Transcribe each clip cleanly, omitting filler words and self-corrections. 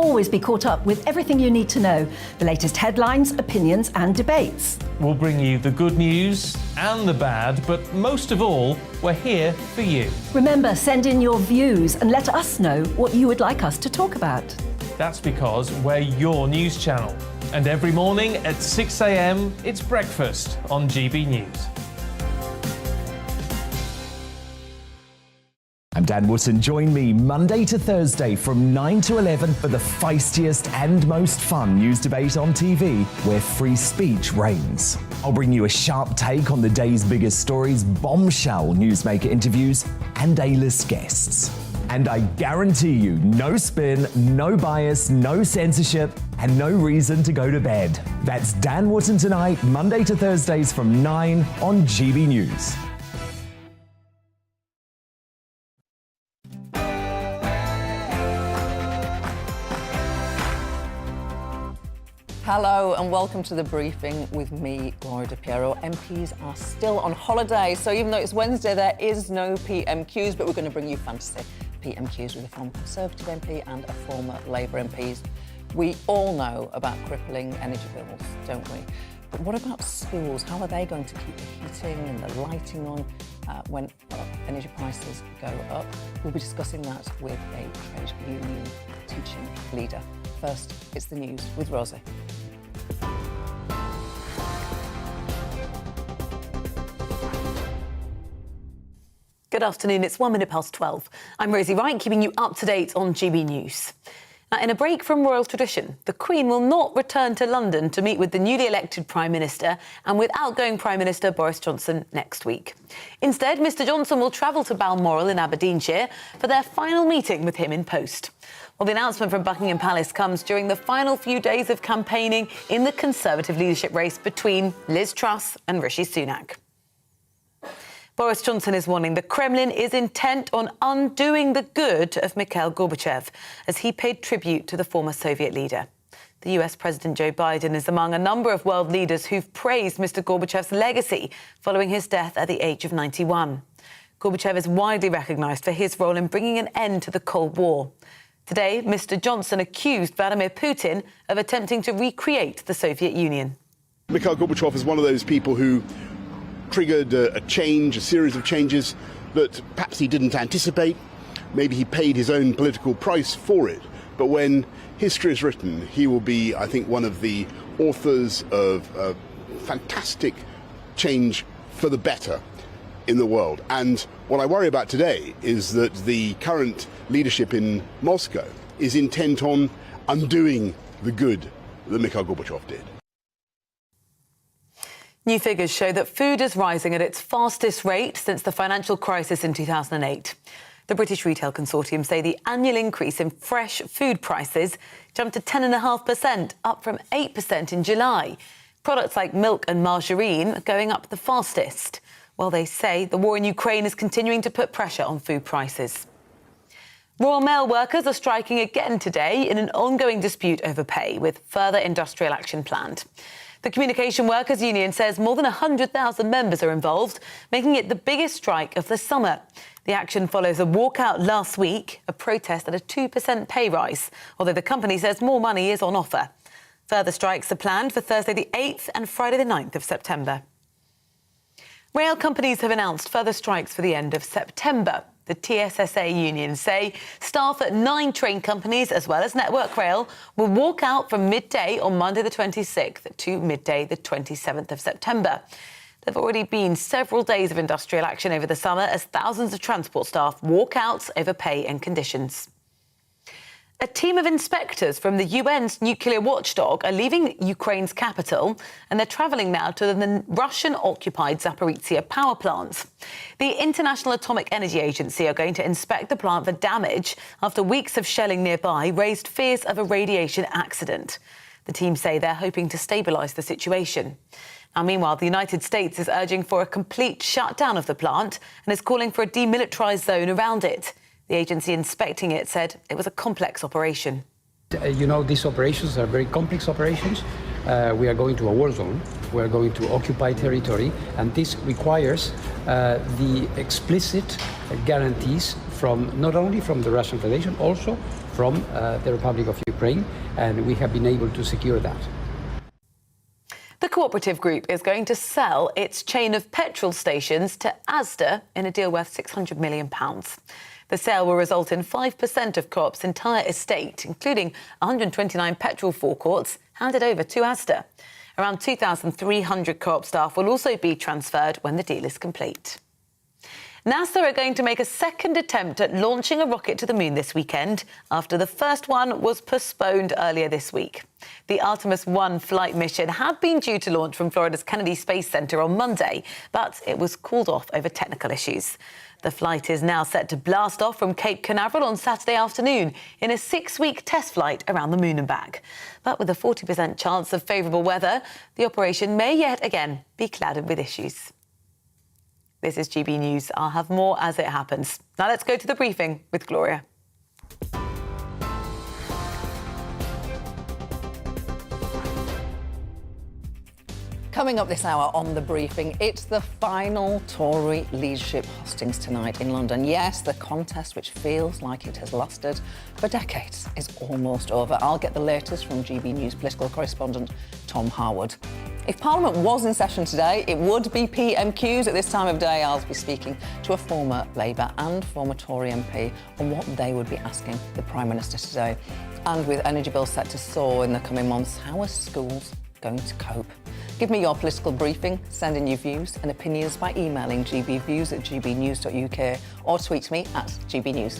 always be caught up with everything you need to know, the latest headlines, opinions and debates. We'll bring you the good news and the bad, but most of all, we're here for you. Remember, send in your views and let us know what you would like us to talk about. That's because we're your news channel. And every morning at 6 a.m, it's breakfast on GB News. I'm Dan Wootton. Join me Monday to Thursday from 9 to 11 for the feistiest and most fun news debate on TV, where free speech reigns. I'll bring you a sharp take on the day's biggest stories, bombshell newsmaker interviews, and A-list guests. And I guarantee you, no spin, no bias, no censorship, and no reason to go to bed. That's Dan Wootton Tonight, Monday to Thursdays from 9 on GB News. Hello and welcome to the briefing with me, Gloria De Piero. MPs are still on holiday, so even though it's Wednesday, there is no PMQs, but we're going to bring you fantasy PMQs with a former Conservative MP and a former Labour MP. We all know about crippling energy bills, don't we? But what about schools? How are they going to keep the heating and the lighting on when energy prices go up? We'll be discussing that with a trade union teaching leader. First, it's the news with Rosie. Good afternoon, it's 1 minute past 12. I'm Rosie Wright, keeping you up to date on GB News. Now, in a break from royal tradition, the Queen will not return to London to meet with the newly elected Prime Minister and with outgoing Prime Minister Boris Johnson next week. Instead, Mr Johnson will travel to Balmoral in Aberdeenshire for their final meeting with him in post. Well, the announcement from Buckingham Palace comes during the final few days of campaigning in the Conservative leadership race between Liz Truss and Rishi Sunak. Boris Johnson is warning the Kremlin is intent on undoing the good of Mikhail Gorbachev as he paid tribute to the former Soviet leader. The US President Joe Biden is among a number of world leaders who've praised Mr Gorbachev's legacy following his death at the age of 91. Gorbachev is widely recognised for his role in bringing an end to the Cold War. Today, Mr Johnson accused Vladimir Putin of attempting to recreate the Soviet Union. Mikhail Gorbachev is one of those people who triggered a series of changes that perhaps he didn't anticipate. Maybe he paid his own political price for it. But when history is written, he will be, I think, one of the authors of fantastic change for the better in the world. And what I worry about today is that the current leadership in Moscow is intent on undoing the good that Mikhail Gorbachev did. New figures show that food is rising at its fastest rate since the financial crisis in 2008. The British Retail Consortium say the annual increase in fresh food prices jumped to 10.5%, up from 8% in July. Products like milk and margarine are going up the fastest. Well, they say the war in Ukraine is continuing to put pressure on food prices. Royal Mail workers are striking again today in an ongoing dispute over pay, with further industrial action planned. The Communication Workers Union says more than 100,000 members are involved, making it the biggest strike of the summer. The action follows a walkout last week, a protest at a 2% pay rise, although the company says more money is on offer. Further strikes are planned for Thursday the 8th and Friday the 9th of September. Rail companies have announced further strikes for the end of September. The TSSA unions say staff at 9 train companies, as well as Network Rail, will walk out from midday on Monday the 26th to midday the 27th of September. There have already been several days of industrial action over the summer as thousands of transport staff walk out over pay and conditions. A team of inspectors from the UN's nuclear watchdog are leaving Ukraine's capital, and they're travelling now to the Russian-occupied Zaporizhzhia power plant. The International Atomic Energy Agency are going to inspect the plant for damage after weeks of shelling nearby raised fears of a radiation accident. The team say they're hoping to stabilise the situation. Now, meanwhile, the United States is urging for a complete shutdown of the plant and is calling for a demilitarised zone around it. The agency inspecting it said it was a complex operation. You know, these operations are very complex operations. We are going to a war zone. We are going to occupy territory, and this requires the explicit guarantees from not only from the Russian Federation, also from the Republic of Ukraine, and we have been able to secure that. The cooperative group is going to sell its chain of petrol stations to Asda in a deal worth £600 million. The sale will result in 5% of Co-op's entire estate, including 129 petrol forecourts, handed over to Asda. Around 2,300 Co-op staff will also be transferred when the deal is complete. NASA are going to make a second attempt at launching a rocket to the moon this weekend after the first one was postponed earlier this week. The Artemis 1 flight mission had been due to launch from Florida's Kennedy Space Center on Monday, but it was called off over technical issues. The flight is now set to blast off from Cape Canaveral on Saturday afternoon in a 6-week test flight around the moon and back. But with a 40% chance of favourable weather, the operation may yet again be clouded with issues. This is GB News. I'll have more as it happens. Now let's go to the briefing with Gloria. Coming up this hour on The Briefing, it's the final Tory leadership hustings tonight in London. Yes, the contest, which feels like it has lasted for decades, is almost over. I'll get the latest from GB News political correspondent Tom Harwood. If Parliament was in session today, it would be PMQs. At this time of day, I'll be speaking to a former Labour and former Tory MP on what they would be asking the Prime Minister today. And with energy bills set to soar in the coming months, how are schools going to cope? Give me your political briefing, send in your views and opinions by emailing gbviews@gbnews.uk or tweet me at gbnews.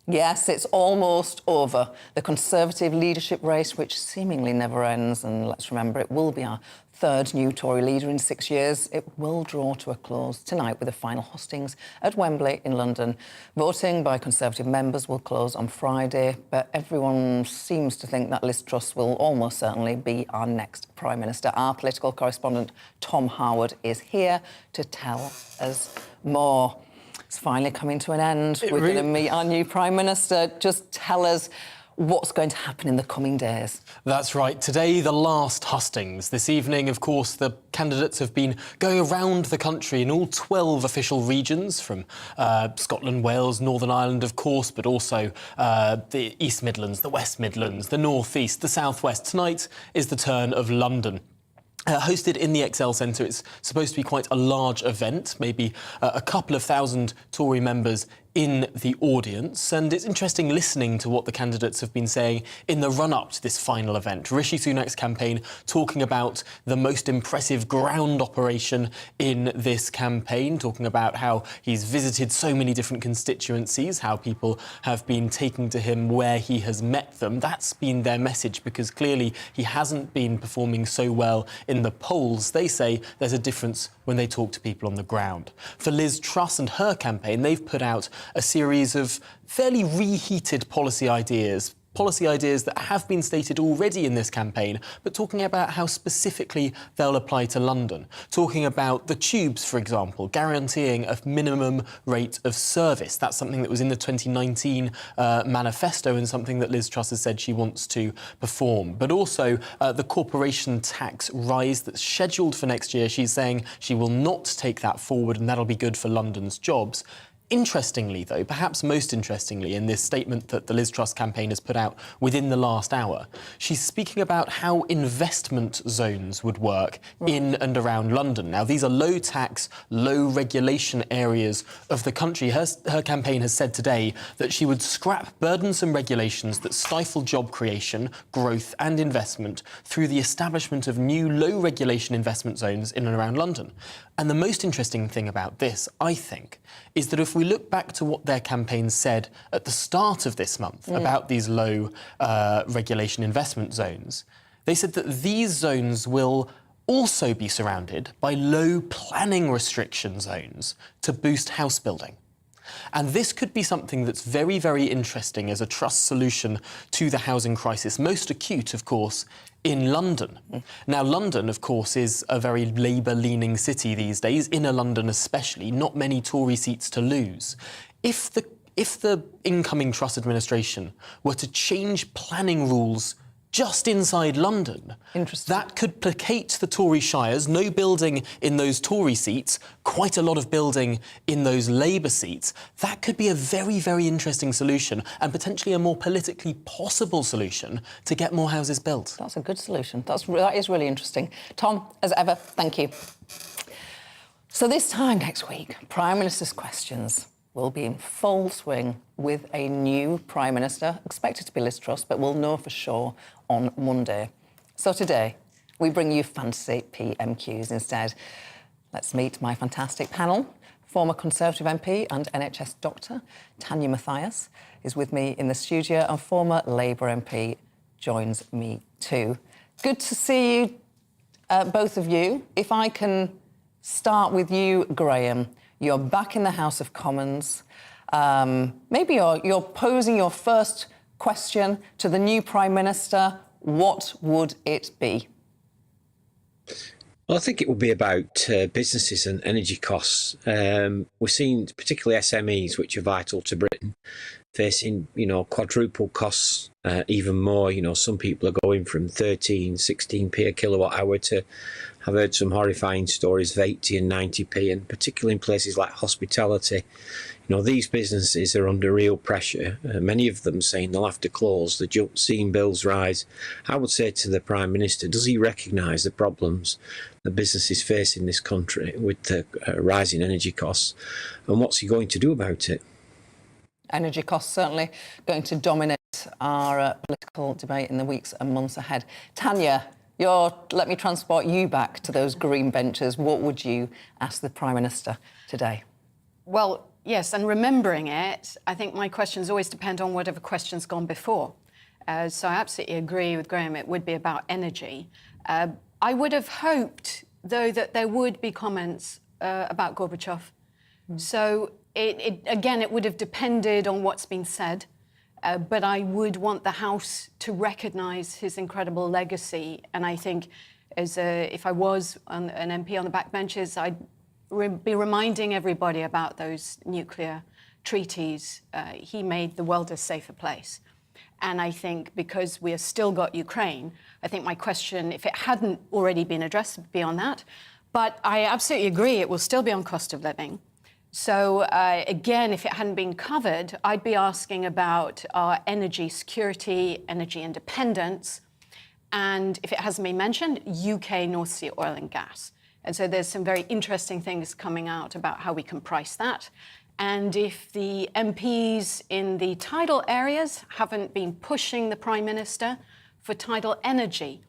Yes, it's almost over. The Conservative leadership race, which seemingly never ends, and let's remember it will be our third new Tory leader in 6 years, it will draw to a close tonight with the final hustings at Wembley in London. Voting by Conservative members will close on Friday, but everyone seems to think that Liz Truss will almost certainly be our next Prime Minister. Our political correspondent Tom Harwood is here to tell us more. It's finally coming to an end. We're going to meet our new Prime Minister. Just tell us what's going to happen in the coming days. That's right. Today, the last hustings. This evening, of course, the candidates have been going around the country in all 12 official regions, from Scotland, Wales, Northern Ireland, of course, but also the East Midlands, the West Midlands, the North East, the South West. Tonight is the turn of London. Hosted in the ExCeL Centre, it's supposed to be quite a large event, maybe a couple of thousand Tory members in the audience, and it's interesting listening to what the candidates have been saying in the run-up to this final event. Rishi Sunak's campaign talking about the most impressive ground operation in this campaign, talking about how he's visited so many different constituencies, how people have been taking to him where he has met them. That's been their message, because clearly he hasn't been performing so well in the polls. They say there's a difference when they talk to people on the ground. For Liz Truss and her campaign, they've put out a series of fairly reheated policy ideas that have been stated already in this campaign, but talking about how specifically they'll apply to London. Talking about the tubes, for example, guaranteeing a minimum rate of service. That's something that was in the 2019 manifesto and something that Liz Truss has said she wants to perform. But also the corporation tax rise that's scheduled for next year. She's saying she will not take that forward, and that'll be good for London's jobs. Interestingly, though, perhaps most interestingly, in this statement that the Liz Truss campaign has put out within the last hour, she's speaking about how investment zones would work in and around London. Now, these are low-tax, low-regulation areas of the country. Her campaign has said today that she would scrap burdensome regulations that stifle job creation, growth and investment through the establishment of new low-regulation investment zones in and around London. And the most interesting thing about this, I think, is that if we look back to what their campaign said at the start of this month about these low regulation investment zones, they said that these zones will also be surrounded by low planning restriction zones to boost house building. And this could be something that's very, very interesting as a Truss solution to the housing crisis, most acute, of course, in London. Now, London, of course, is a very Labour-leaning city these days, inner London especially, not many Tory seats to lose. If the incoming Truss administration were to change planning rules just inside London. Interesting. That could placate the Tory shires, no building in those Tory seats, quite a lot of building in those Labour seats. That could be a very, very interesting solution and potentially a more politically possible solution to get more houses built. That's a good solution. That is really interesting. Tom, as ever, thank you. So this time next week, Prime Minister's questions will be in full swing with a new Prime Minister, expected to be Liz Truss, but we'll know for sure on Monday. So today, we bring you fancy PMQs instead. Let's meet my fantastic panel. Former Conservative MP and NHS doctor Tanya Mathias is with me in the studio, and former Labour MP joins me too. Good to see you, both of you. If I can start with you, Graham. You're back in the House of Commons. Maybe you're posing your first question to the new Prime Minister. What would it be? Well, I think it will be about businesses and energy costs. We're seeing particularly SMEs, which are vital to Britain, facing, quadruple costs, even more. Some people are going from 13, 16p a kilowatt hour to, I've heard some horrifying stories of 80 and 90p, and particularly in places like hospitality. These businesses are under real pressure. Many of them saying they'll have to close. They're seeing bills rise. I would say to the Prime Minister, does he recognise the problems that businesses face in this country with the rising energy costs, and what's he going to do about it? Energy costs certainly going to dominate our political debate in the weeks and months ahead. Tanya, let me transport you back to those green benches. What would you ask the Prime Minister today? Well, yes, and remembering it, I think my questions always depend on whatever question's gone before. So I absolutely agree with Graham, it would be about energy. I would have hoped, though, that there would be comments about Gorbachev. So, it would have depended on what's been said, but I would want the House to recognise his incredible legacy. And I think, if I was an MP on the backbenches, I'd be reminding everybody about those nuclear treaties. He made the world a safer place. And I think because we have still got Ukraine, I think my question, if it hadn't already been addressed, would be on that. But I absolutely agree, it will still be on cost of living. So again, if it hadn't been covered, I'd be asking about our energy security, energy independence, and if it hasn't been mentioned, UK North Sea oil and gas. And so there's some very interesting things coming out about how we can price that. And if the MPs in the tidal areas haven't been pushing the Prime Minister for tidal energy,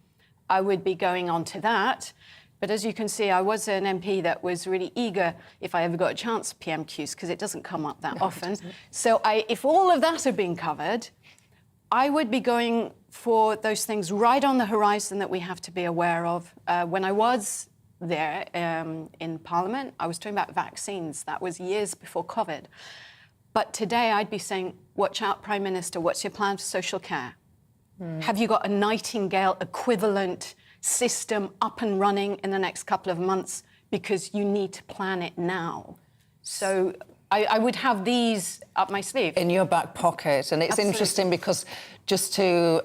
I would be going on to that. But as you can see, I was an MP that was really eager, if I ever got a chance, PMQs, because it doesn't come up that often. So if all of that had been covered, I would be going for those things right on the horizon that we have to be aware of. When I was there in Parliament, I was talking about vaccines. That was years before COVID. But today I'd be saying, watch out, Prime Minister, what's your plan for social care? Have you got a Nightingale equivalent system up and running in the next couple of months? Because you need to plan it now. So I would have these up my sleeve. In your back pocket. And it's Absolutely. Interesting because, just to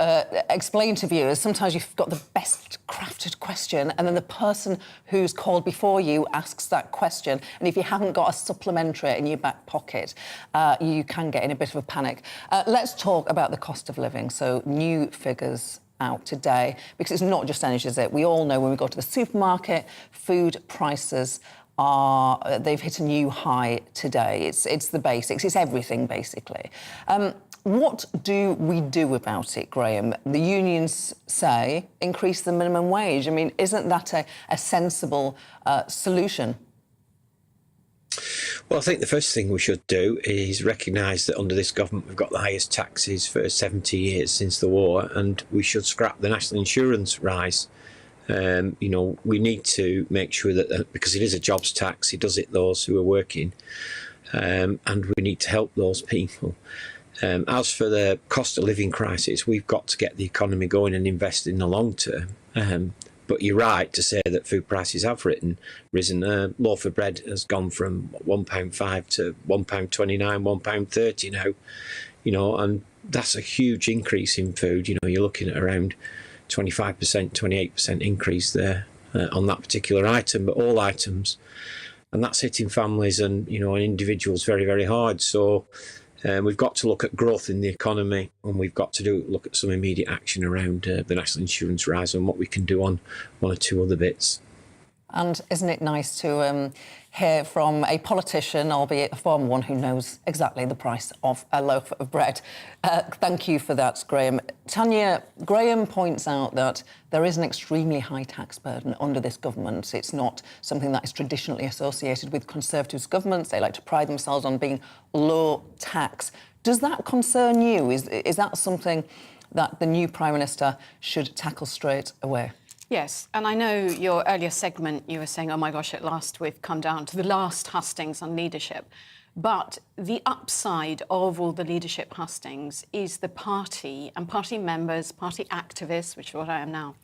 explain to viewers, sometimes you've got the best crafted question and then the person who's called before you asks that question. And if you haven't got a supplementary in your back pocket, you can get in a bit of a panic. Let's talk about the cost of living. So new figures out today, because it's not just energy, is it? We all know when we go to the supermarket, food prices they've hit a new high today. It's the basics. It's everything, basically. What do we do about it, Graham? The unions say increase the minimum wage. I mean, isn't that a sensible solution? Well, I think the first thing we should do is recognise that under this government we've got the highest taxes for 70 years since the war, and we should scrap the national insurance rise. We need to make sure that, because it is a jobs tax, it does it those who are working, and we need to help those people. As for the cost of living crisis, we've got to get the economy going and invest in the long term. But you're right to say that food prices have risen. A loaf of bread has gone from £1.5 to £1.29, £1.30 now. And that's a huge increase in food. You know, you're looking at around 25%, 28% increase there on that particular item, but all items. And that's hitting families and, you know, and individuals very, very hard. So we've got to look at growth in the economy, and we've got to look at some immediate action around the national insurance rise and what we can do on one or two other bits. And isn't it nice to hear from a politician, albeit a farmer one, who knows exactly the price of a loaf of bread? Thank you for that, Graham. Tanya, Graham points out that there is an extremely high tax burden under this government. It's not something that is traditionally associated with Conservative governments. They like to pride themselves on being low tax. Does that concern you? Is that something that the new Prime Minister should tackle straight away? Yes, and I know your earlier segment, you were saying, oh my gosh, at last we've come down to the last hustings on leadership. But the upside of all the leadership hustings is the party and party members, party activists, which is what I am now,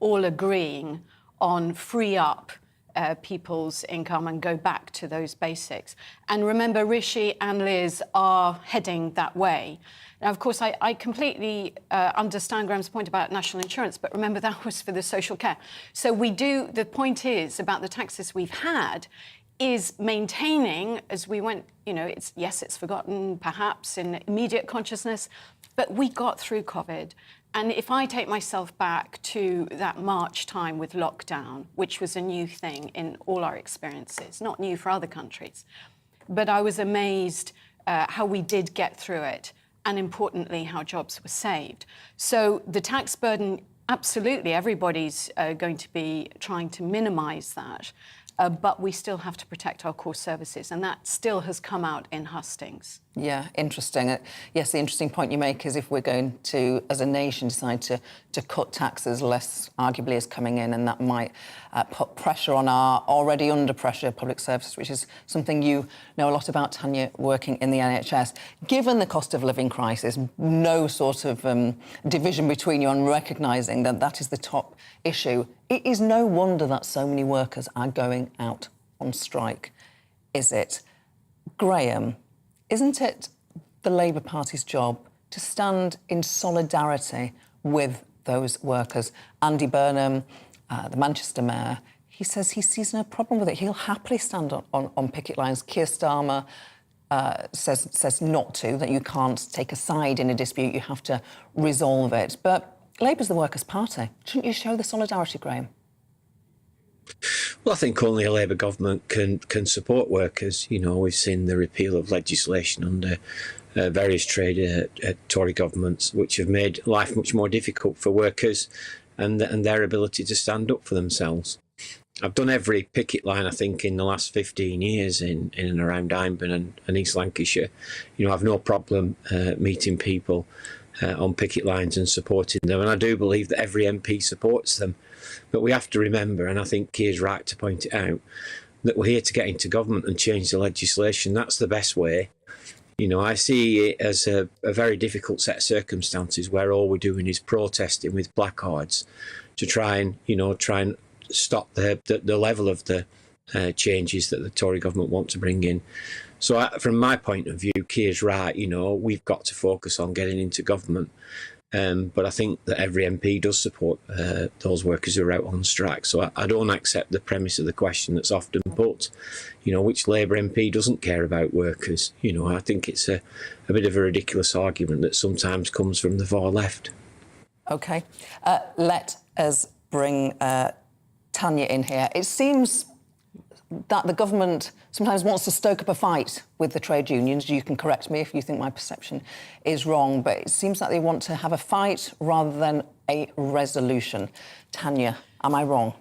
all agreeing on free up people's income and go back to those basics. And remember, Rishi and Liz are heading that way. Now, of course, I completely understand Graham's point about national insurance, but remember that was for the social care. So the point is about the taxes we've had is maintaining as we went, you know, it's forgotten perhaps in immediate consciousness, but we got through COVID. And if I take myself back to that March time with lockdown, which was a new thing in all our experiences, not new for other countries, but I was amazed how we did get through it, and importantly, how jobs were saved. So the tax burden, absolutely, everybody's going to be trying to minimise that, but we still have to protect our core services, and that still has come out in hustings. Yeah, interesting. Yes, the interesting point you make is if we're going to, as a nation, decide to cut taxes, less arguably is coming in, and that might put pressure on our already under pressure public services, which is something you know a lot about, Tanya, working in the NHS. Given the cost of living crisis, no sort of division between you on recognising that that is the top issue, it is no wonder that so many workers are going out on strike, is it? Graham, isn't it the Labour Party's job to stand in solidarity with those workers? Andy Burnham, the Manchester mayor, he says he sees no problem with it. He'll happily stand on picket lines. Keir Starmer says not to, that you can't take a side in a dispute, you have to resolve it. But Labour's the Workers' Party. Shouldn't you show the solidarity, Graham? Well, I think only a Labour government can support workers. You know, we've seen the repeal of legislation under various Tory governments, which have made life much more difficult for workers and their ability to stand up for themselves. I've done every picket line, I think, in the last 15 years in and around Ironburn and East Lancashire. You know, I've no problem meeting people on picket lines and supporting them, and I do believe that every MP supports them. But we have to remember, and I think Keir's right to point it out, that we're here to get into government and change the legislation. That's the best way. You know, I see it as a very difficult set of circumstances where all we're doing is protesting with placards to try and stop the level of the changes that the Tory government want to bring in. So from my point of view, Keir's right. You know, we've got to focus on getting into government. But I think that every MP does support those workers who are out on strike. So I don't accept the premise of the question that's often put, you know, which Labour MP doesn't care about workers. You know, I think it's a bit of a ridiculous argument that sometimes comes from the far left. OK. Let us bring Tanya in here. It seems that the government sometimes wants to stoke up a fight with the trade unions. You can correct me if you think my perception is wrong, but it seems like they want to have a fight rather than a resolution. Tanya, am I wrong?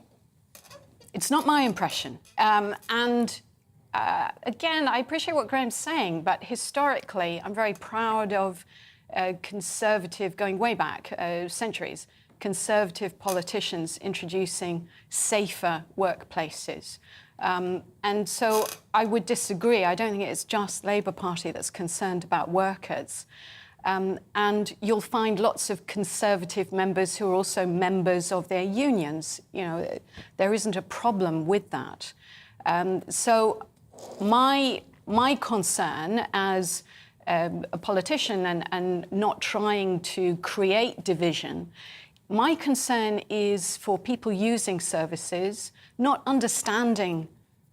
It's not my impression. Again, I appreciate what Graham's saying, but historically, I'm very proud of Conservative, going way back, centuries, Conservative politicians introducing safer workplaces. And so I would disagree. I don't think it's just Labour Party that's concerned about workers. And you'll find lots of Conservative members who are also members of their unions. You know, there isn't a problem with that. So my concern as a politician and not trying to create division. My concern is for people using services not understanding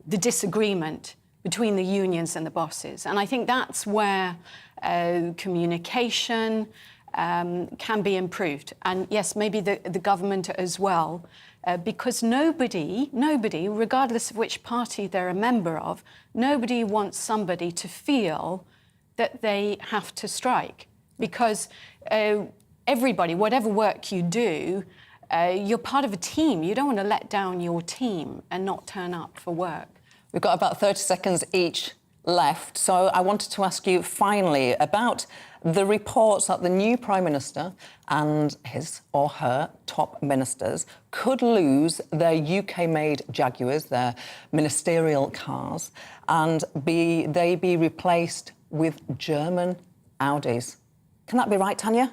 the disagreement between the unions and the bosses. And I think that's where communication can be improved. And yes, maybe the government as well, because nobody, regardless of which party they're a member of, nobody wants somebody to feel that they have to strike. Because everybody, whatever work you do, you're part of a team. You don't want to let down your team and not turn up for work. We've got about 30 seconds each left. So I wanted to ask you finally about the reports that the new Prime Minister and his or her top ministers could lose their UK-made Jaguars, their ministerial cars, and they be replaced with German Audis. Can that be right, Tanya?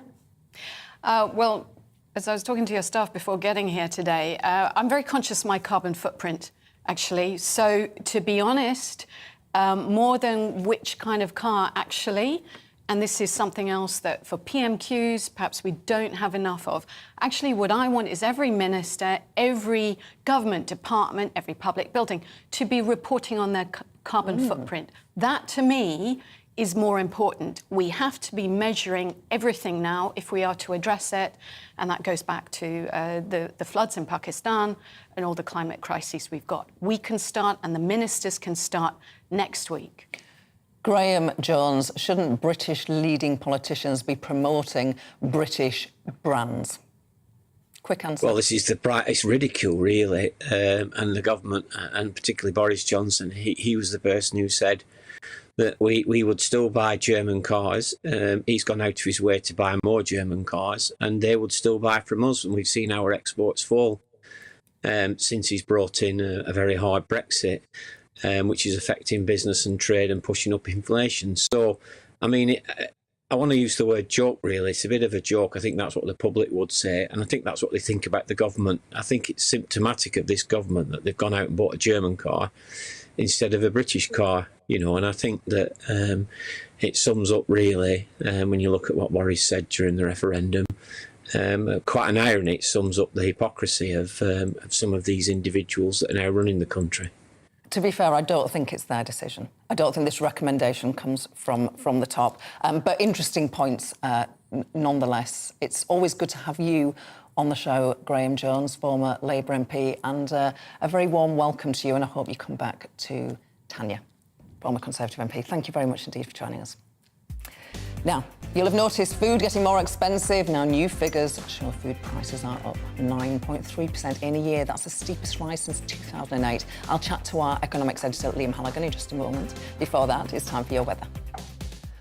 Well, as I was talking to your staff before getting here today, I'm very conscious of my carbon footprint, actually. So, to be honest, more than which kind of car, actually, and this is something else that for PMQs, perhaps we don't have enough of. Actually, what I want is every minister, every government department, every public building to be reporting on their carbon footprint. That, to me, is more important. We have to be measuring everything now if we are to address it, and that goes back to the floods in Pakistan and all the climate crises we've got. We can start, and the ministers can start next week. Graham Jones, shouldn't British leading politicians be promoting British brands? Quick answer. Well, this is the brightest ridicule, really, and the government, and particularly Boris Johnson, he was the person who said that we would still buy German cars. He's gone out of his way to buy more German cars, and they would still buy from us. And we've seen our exports fall since he's brought in a very hard Brexit, which is affecting business and trade and pushing up inflation. So, I mean, I want to use the word joke, really. It's a bit of a joke. I think that's what the public would say, and I think that's what they think about the government. I think it's symptomatic of this government that they've gone out and bought a German car instead of a British car, you know, and I think that it sums up, really, when you look at what Boris said during the referendum, quite an irony. It sums up the hypocrisy of some of these individuals that are now running the country. To be fair, I don't think it's their decision. I don't think this recommendation comes from the top. But interesting points nonetheless. It's always good to have you on the show, Graham Jones, former Labour MP, and a very warm welcome to you, and I hope you come back to Tanya, former Conservative MP. Thank you very much indeed for joining us. Now, you'll have noticed food getting more expensive. Now, new figures show food prices are up 9.3% in a year. That's the steepest rise since 2008. I'll chat to our economics editor, Liam Halligan, in just a moment. Before that, it's time for your weather.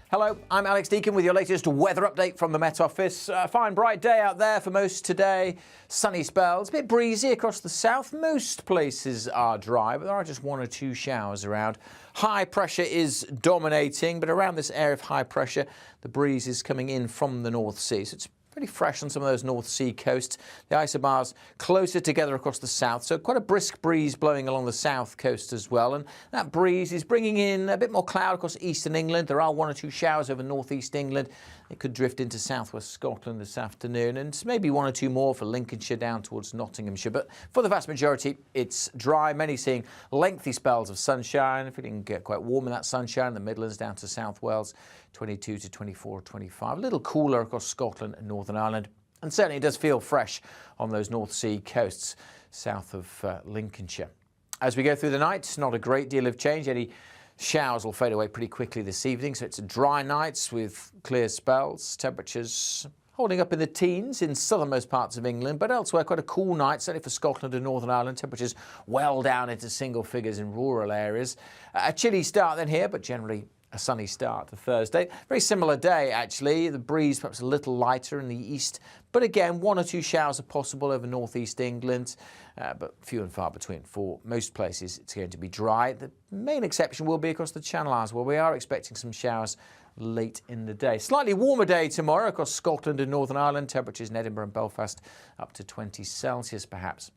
Hello, I'm Alex Deacon with your latest weather update from the Met Office. A fine, bright day out there for most today. Sunny spells, a bit breezy across the south. Most places are dry, but there are just one or two showers around. High pressure is dominating, but around this area of high pressure, the breeze is coming in from the North Sea. So it's pretty fresh on some of those North Sea coasts. The isobars closer together across the south, so quite a brisk breeze blowing along the south coast as well. And that breeze is bringing in a bit more cloud across eastern England. There are one or two showers over northeast England. It could drift into southwest Scotland this afternoon, and maybe one or two more for Lincolnshire down towards Nottinghamshire. But for the vast majority, it's dry. Many seeing lengthy spells of sunshine, feeling quite warm in that sunshine. The Midlands down to South Wales, 22 to 24, 25. A little cooler across Scotland and Northern Ireland. And certainly it does feel fresh on those North Sea coasts south of Lincolnshire. As we go through the night, not a great deal of change. Any showers will fade away pretty quickly this evening, so it's a dry night with clear spells. Temperatures holding up in the teens in southernmost parts of England, but elsewhere quite a cool night, certainly for Scotland and Northern Ireland. Temperatures well down into single figures in rural areas. A chilly start then here, but generally a sunny start to Thursday. Very similar day, actually. The breeze perhaps a little lighter in the east, but again, one or two showers are possible over northeast England, but few and far between. For most places, it's going to be dry. The main exception will be across the Channel Islands, where we are expecting some showers late in the day. Slightly warmer day tomorrow across Scotland and Northern Ireland. Temperatures in Edinburgh and Belfast up to 20 Celsius, perhaps.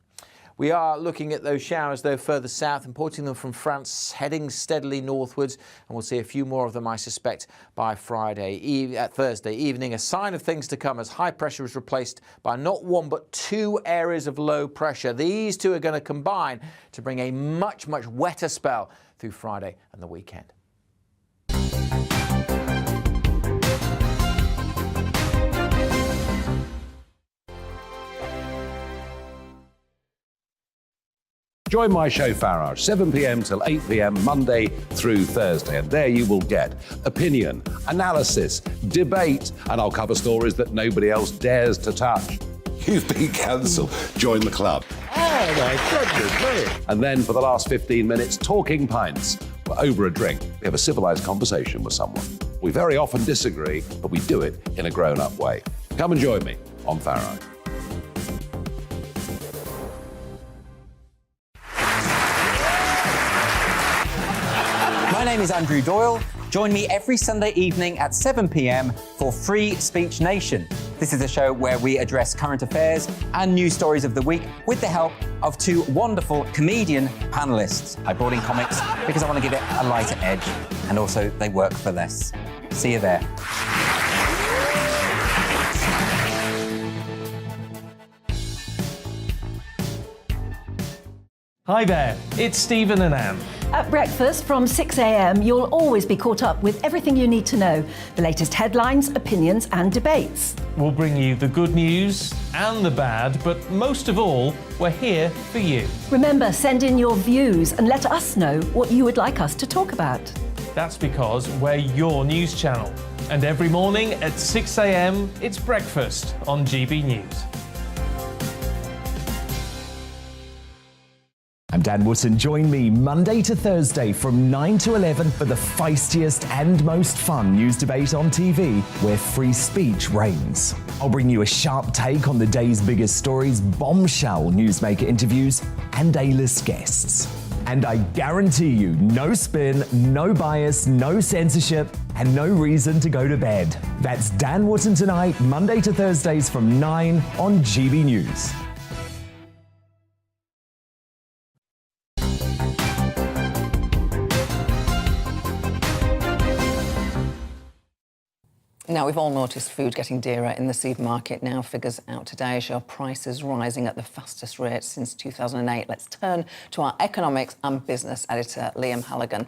We are looking at those showers, though, further south, importing them from France, heading steadily northwards, and we'll see a few more of them, I suspect, by Thursday evening. A sign of things to come as high pressure is replaced by not one but two areas of low pressure. These two are going to combine to bring a much, much wetter spell through Friday and the weekend. Join my show Farage, 7 p.m. till 8 p.m. Monday through Thursday, and there you will get opinion, analysis, debate, and I'll cover stories that nobody else dares to touch. You've been cancelled. Join the club. Oh my goodness me! And then for the last 15 minutes, talking pints. We're over a drink. We have a civilised conversation with someone. We very often disagree, but we do it in a grown-up way. Come and join me on Farage. My name is Andrew Doyle. Join me every Sunday evening at 7 p.m. for Free Speech Nation. This is a show where we address current affairs and news stories of the week with the help of two wonderful comedian panellists. I brought in comics because I want to give it a lighter edge, and also they work for less. See you there. Hi there, it's Stephen and Anne. At breakfast from 6 a.m, you'll always be caught up with everything you need to know, the latest headlines, opinions and debates. We'll bring you the good news and the bad, but most of all, we're here for you. Remember, send in your views and let us know what you would like us to talk about. That's because we're your news channel. And every morning at 6 a.m, it's breakfast on GBNews. I'm Dan Wootton. Join me Monday to Thursday from 9 to 11 for the feistiest and most fun news debate on TV, where free speech reigns. I'll bring you a sharp take on the day's biggest stories, bombshell newsmaker interviews, and A-list guests. And I guarantee you, no spin, no bias, no censorship, and no reason to go to bed. That's Dan Wootton Tonight, Monday to Thursdays from 9 on GB News. Now, we've all noticed food getting dearer in the supermarket now. Figures out today show prices rising at the fastest rate since 2008. Let's turn to our economics and business editor, Liam Halligan.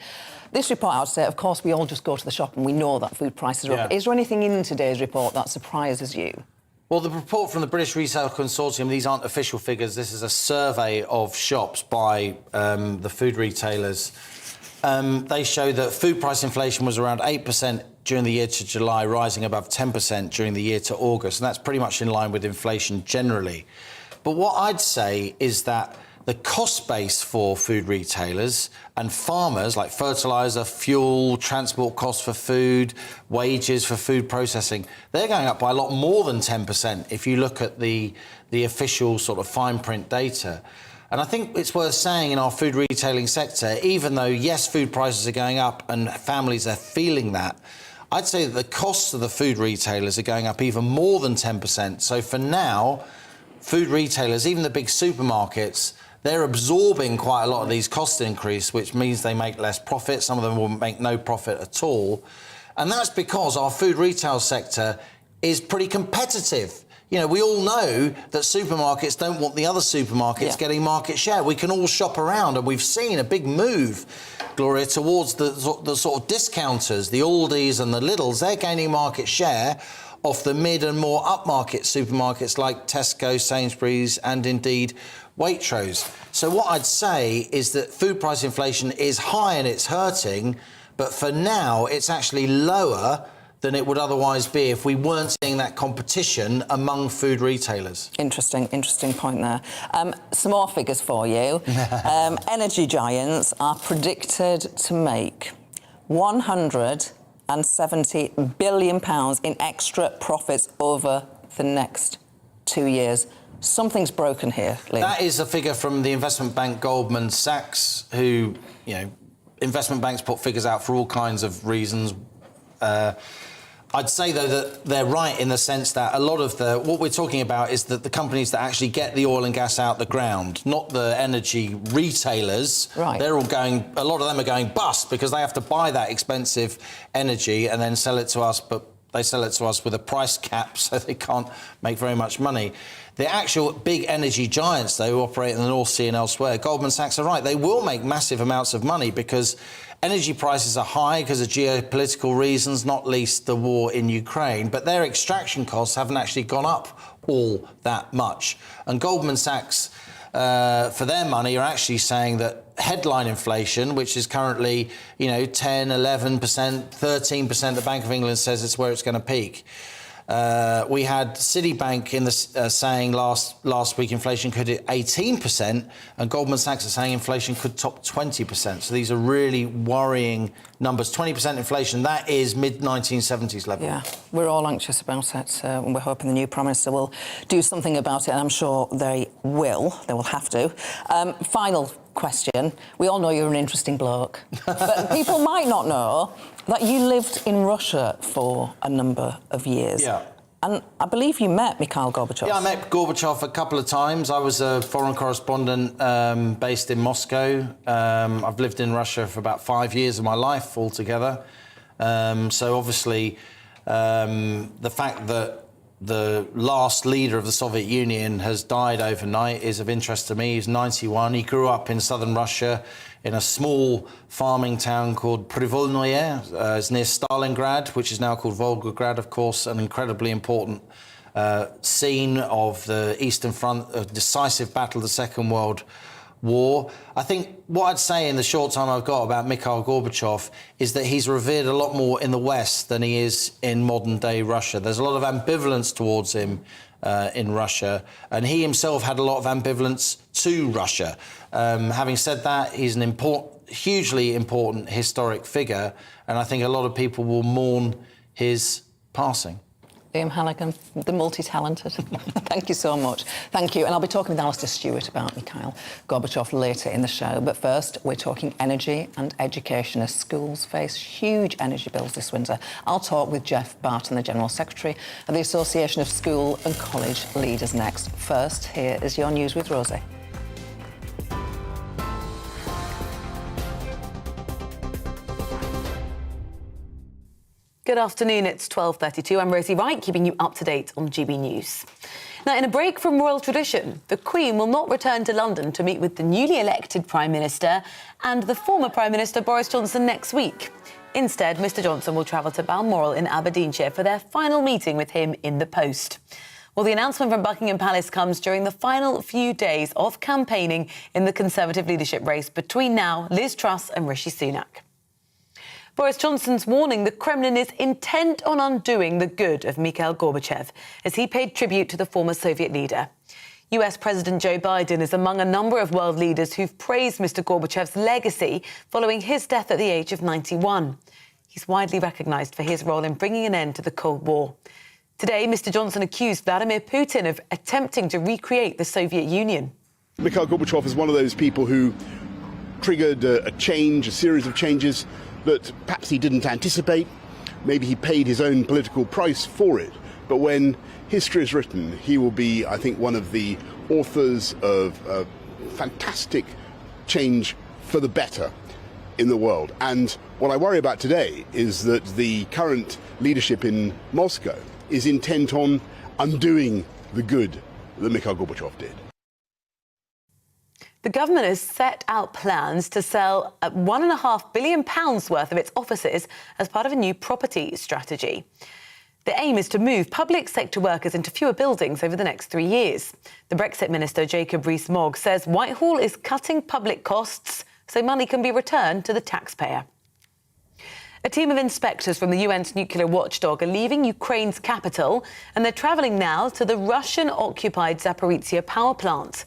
This report out today, of course, we all just go to the shop and we know that food prices are up. Is there anything in today's report that surprises you? Well, the report from the British Retail Consortium, these aren't official figures. This is a survey of shops by the food retailers. They show that food price inflation was around 8% during the year to July, rising above 10% during the year to August. And that's pretty much in line with inflation generally. But what I'd say is that the cost base for food retailers and farmers, like fertiliser, fuel, transport costs for food, wages for food processing, they're going up by a lot more than 10% if you look at the official sort of fine print data. And I think it's worth saying in our food retailing sector, even though, yes, food prices are going up and families are feeling that, I'd say that the costs of the food retailers are going up even more than 10%. So for now, food retailers, even the big supermarkets, they're absorbing quite a lot of these cost increase, which means they make less profit. Some of them will make no profit at all. And that's because our food retail sector is pretty competitive. You know, we all know that supermarkets don't want the other supermarkets getting market share. We can all shop around, and we've seen a big move, Gloria, towards the sort of discounters, the Aldis and the Lidls. They're gaining market share off the mid and more upmarket supermarkets like Tesco, Sainsbury's, and indeed Waitrose. So what I'd say is that food price inflation is high and it's hurting, but for now it's actually lower than it would otherwise be if we weren't seeing that competition among food retailers. Interesting point there. Some more figures for you. Energy giants are predicted to make £170 billion in extra profits over the next 2 years. Something's broken here, Liam. That is a figure from the investment bank Goldman Sachs, who, you know, investment banks put figures out for all kinds of reasons. I'd say, though, that they're right in the sense that a lot of what we're talking about is that the companies that actually get the oil and gas out the ground, not the energy retailers. Right. They're all going, a lot of them are going bust because they have to buy that expensive energy and then sell it to us, but they sell it to us with a price cap, so they can't make very much money. The actual big energy giants, though, who operate in the North Sea and elsewhere, Goldman Sachs are right. They will make massive amounts of money because energy prices are high because of geopolitical reasons, not least the war in Ukraine, but their extraction costs haven't actually gone up all that much. And Goldman Sachs, for their money, are actually saying that headline inflation, which is currently, 10, 11%, 13%, the Bank of England says it's where it's going to peak. We had Citibank in the saying last week inflation could hit 18%, and Goldman Sachs are saying inflation could top 20%. So these are really worrying numbers. 20% inflation, that is mid-1970s level. Yeah, we're all anxious about it, and we're hoping the new Prime Minister will do something about it, and I'm sure they will. They will have to. Final question. We all know you're an interesting bloke, but people might not know that you lived in Russia for a number of years. Yeah. And I believe you met Mikhail Gorbachev. Yeah, I met Gorbachev a couple of times. I was a foreign correspondent based in Moscow. I've lived in Russia for about 5 years of my life altogether. So obviously, the fact that the last leader of the Soviet Union has died overnight is of interest to me. He's 91. He grew up in southern Russia in a small farming town called Privolnoye. It's near Stalingrad, which is now called Volgograd, of course, an incredibly important scene of the Eastern Front, a decisive battle of the Second World War. I think what I'd say in the short time I've got about Mikhail Gorbachev is that he's revered a lot more in the West than he is in modern-day Russia. There's a lot of ambivalence towards him in Russia, and he himself had a lot of ambivalence to Russia. Having said that, he's an hugely important historic figure, and I think a lot of people will mourn his passing. Liam Halligan, the multi-talented. Thank you so much. Thank you. And I'll be talking with Alistair Stewart about Mikhail Gorbachev later in the show. But first, we're talking energy and education as schools face huge energy bills this winter. I'll talk with Jeff Barton, the General Secretary of the Association of School and College Leaders next. First, here is your news with Rosie. Good afternoon, it's 12:32. I'm Rosie Wright, keeping you up to date on GB News. Now, in a break from royal tradition, the Queen will not return to London to meet with the newly elected Prime Minister and the former Prime Minister Boris Johnson next week. Instead, Mr Johnson will travel to Balmoral in Aberdeenshire for their final meeting with him in the post. Well, the announcement from Buckingham Palace comes during the final few days of campaigning in the Conservative leadership race between now Liz Truss and Rishi Sunak. Boris Johnson's warning the Kremlin is intent on undoing the good of Mikhail Gorbachev as he paid tribute to the former Soviet leader. US President Joe Biden is among a number of world leaders who've praised Mr Gorbachev's legacy following his death at the age of 91. He's widely recognised for his role in bringing an end to the Cold War. Today, Mr Johnson accused Vladimir Putin of attempting to recreate the Soviet Union. Mikhail Gorbachev is one of those people who triggered a series of changes that perhaps he didn't anticipate. Maybe he paid his own political price for it. But when history is written, he will be, I think, one of the authors of fantastic change for the better in the world. And what I worry about today is that the current leadership in Moscow is intent on undoing the good that Mikhail Gorbachev did. The government has set out plans to sell £1.5 billion worth of its offices as part of a new property strategy. The aim is to move public sector workers into fewer buildings over the next 3 years. The Brexit Minister, Jacob Rees-Mogg, says Whitehall is cutting public costs so money can be returned to the taxpayer. A team of inspectors from the UN's nuclear watchdog are leaving Ukraine's capital, and they're travelling now to the Russian-occupied Zaporizhzhia power plant.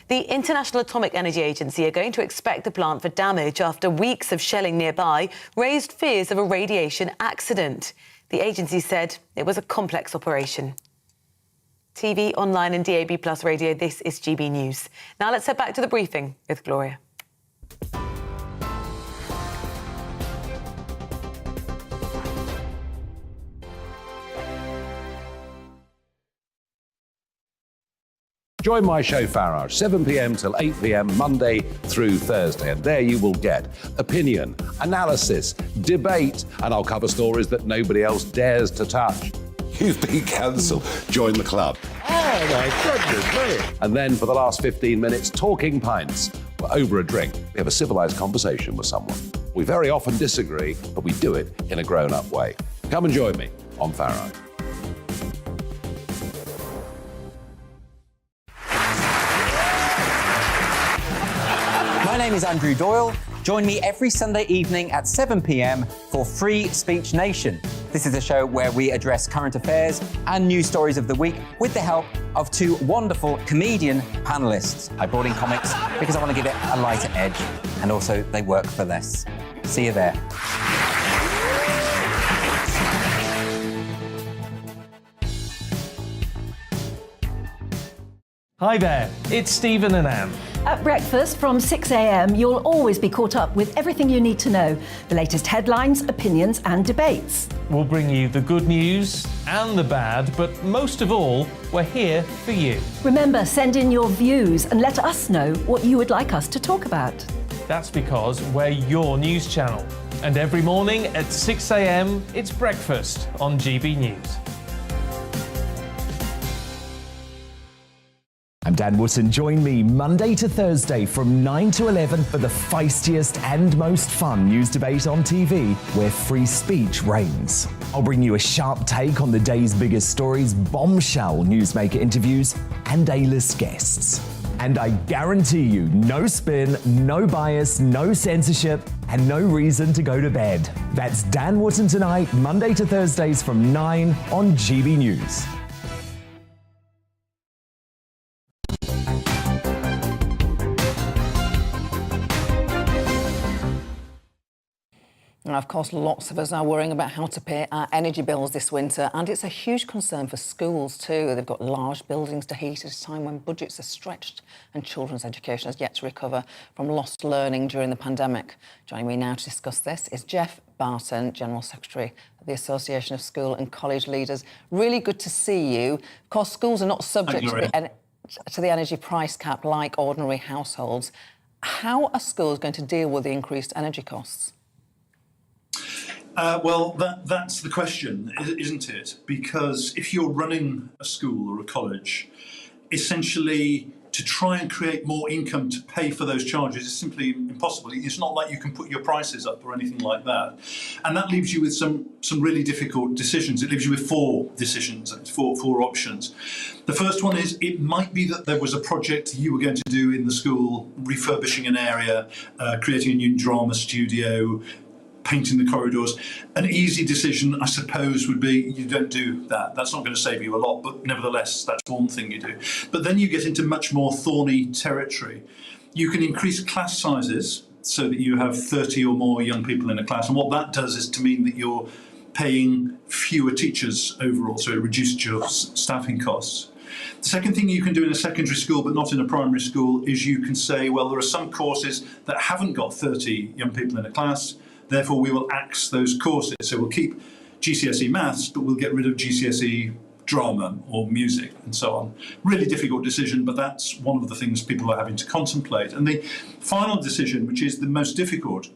The International Atomic Energy Agency are going to inspect the plant for damage after weeks of shelling nearby raised fears of a radiation accident. The agency said it was a complex operation. TV, online and DAB+ radio, this is GB News. Now let's head back to the briefing with Gloria. Join my show Farage, 7 p.m. till 8 p.m. Monday through Thursday, and there you will get opinion, analysis, debate, and I'll cover stories that nobody else dares to touch. You've been cancelled. Join the club. Oh my goodness me! And then for the last 15 minutes, talking pints. We're over a drink. We have a civilised conversation with someone. We very often disagree, but we do it in a grown-up way. Come and join me on Farage. My name is Andrew Doyle. Join me every Sunday evening at 7 p.m. for Free Speech Nation. This is a show where we address current affairs and news stories of the week with the help of two wonderful comedian panellists. I brought in comics because I want to give it a lighter edge, and also they work for less. See you there. Hi there, it's Stephen and Anne. At breakfast from 6 a.m, you'll always be caught up with everything you need to know, the latest headlines, opinions and debates. We'll bring you the good news and the bad, but most of all, we're here for you. Remember, send in your views and let us know what you would like us to talk about. That's because we're your news channel. And every morning at 6 a.m, it's breakfast on GB News. I'm Dan Wootton. Join me Monday to Thursday from 9 to 11 for the feistiest and most fun news debate on TV, where free speech reigns. I'll bring you a sharp take on the day's biggest stories, bombshell newsmaker interviews, and A-list guests. And I guarantee you, no spin, no bias, no censorship, and no reason to go to bed. That's Dan Wootton Tonight, Monday to Thursdays from 9 on GB News. Now, of course, lots of us are worrying about how to pay our energy bills this winter, and it's a huge concern for schools too. They've got large buildings to heat at a time when budgets are stretched and children's education has yet to recover from lost learning during the pandemic. Joining me now to discuss this is Jeff Barton, General Secretary of the Association of School and College Leaders. Really good to see you. Of course, schools are not subject to the energy price cap like ordinary households. How are schools going to deal with the increased energy costs? Well, that's the question, isn't it? Because if you're running a school or a college, essentially to try and create more income to pay for those charges is simply impossible. It's not like you can put your prices up or anything like that. And that leaves you with some really difficult decisions. It leaves you with four decisions, four options. The first one is it might be that there was a project you were going to do in the school, refurbishing an area, creating a new drama studio, painting the corridors. An easy decision, I suppose, would be you don't do that. That's not going to save you a lot, but nevertheless, that's one thing you do. But then you get into much more thorny territory. You can increase class sizes so that you have 30 or more young people in a class. And what that does is to mean that you're paying fewer teachers overall, so it reduces your staffing costs. The second thing you can do in a secondary school, but not in a primary school, is you can say, well, there are some courses that haven't got 30 young people in a class. Therefore, we will axe those courses. So we'll keep GCSE maths, but we'll get rid of GCSE drama or music and so on. Really difficult decision, but that's one of the things people are having to contemplate. And the final decision, which is the most difficult,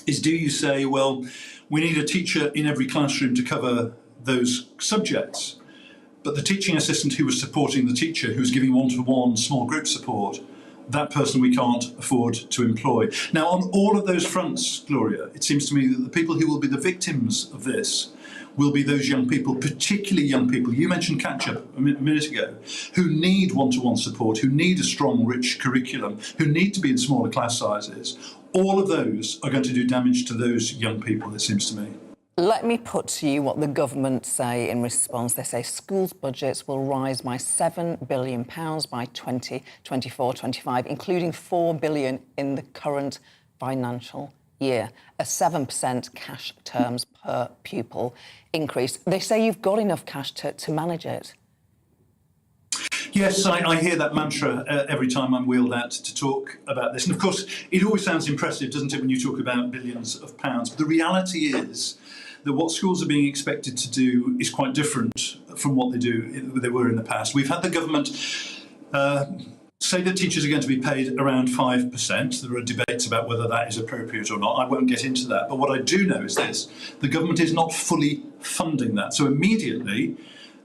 is do you say, well, we need a teacher in every classroom to cover those subjects, but the teaching assistant who was supporting the teacher, who was giving one-to-one small group support, that person we can't afford to employ. Now, on all of those fronts, Gloria, it seems to me that the people who will be the victims of this will be those young people, particularly young people, you mentioned catch-up a minute ago, who need one-to-one support, who need a strong, rich curriculum, who need to be in smaller class sizes. All of those are going to do damage to those young people, it seems to me. Let me put to you what the government say in response. They say schools' budgets will rise by £7 billion by 2024-25, including £4 billion in the current financial year, a 7% cash terms per pupil increase. They say you've got enough cash to manage it. Yes, I hear that mantra every time I'm wheeled out to talk about this. And of course, it always sounds impressive, doesn't it, when you talk about billions of pounds. But the reality is that what schools are being expected to do is quite different from what they were in the past. We've had the government say that teachers are going to be paid around 5%. There are debates about whether that is appropriate or not. I won't get into that. But what I do know is this: the government is not fully funding that. So immediately,